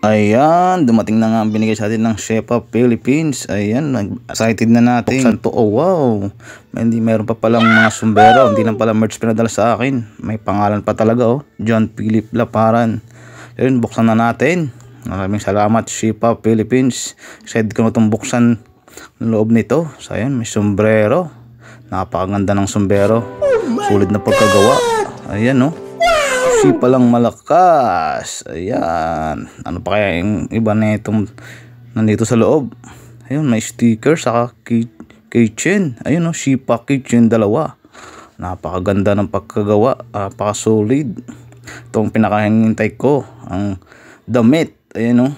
Ayan, dumating na nga ang binigay sa atin ng Shepa Philippines. Ayan, excited na natin. Buksan to. Oh wow, hindi, meron pa palang mga sombrero. Hindi lang pala merch pinadala sa akin. May pangalan pa talaga, oh, John Philip Laparan. Ayun, buksan na natin. Maraming salamat Shepa Philippines. Excited ko na itong buksan ng loob nito. So ayan, may sombrero. Napakaganda ng sombrero. Sulit na pagkagawa. Ayan, oh, si palang malakas. Ayan. Ano pa kaya yung iba na itong nandito sa loob? Ayun, may sticker saka keychain. Ayun, no, Shepa keychain dalawa. Napakaganda ng pagkagawa. Napaka-solid. Itong pinakahingintay ko, ang damit. Ayun, no.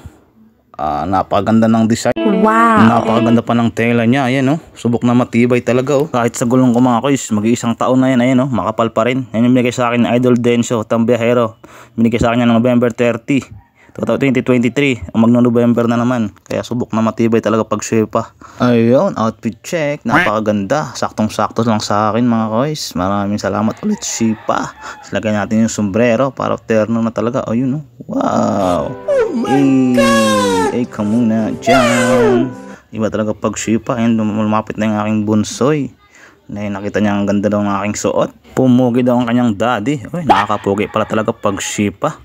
Napakaganda ng design. Wow. Napakaganda pa ng tela niya. Ayan, oh. Subok na matibay talaga, oh. Kahit sa gulong ko mga koys, mag-iisang taon na yan. Ayan, oh. Makapal pa rin. Yan yung binigay sa akin ng Idol Denso Tambihero. Binigay sa akin yan ng November 30, 2023. Ang magno-November na naman. Kaya subok na matibay talaga pag Shepa. Ayun, outfit check. Napakaganda. Saktong-sakto lang sa akin mga koys. Maraming salamat ulit Shepa. Lagay natin yung sombrero para terno na talaga. Ayun, oh. Wow. Ka muna dyan. Iba talaga pag Shepa. Ayun, lumapit na yung aking bunsoy. Nakita niya ang ganda daw ng aking suot. Pumugi daw ang kanyang daddy. Uy, nakakapugi pala talaga pag Shepa.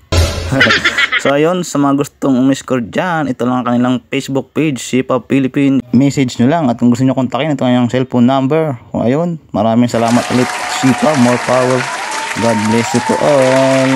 So ayun, sa mga gustong umiscore dyan, ito lang ang kanilang Facebook page, Shepa Philippines. Message nyo lang at kung gusto nyo kontakin, ito ang cellphone number. Kung ayun, maraming salamat ulit Shepa. More power. God bless you to all.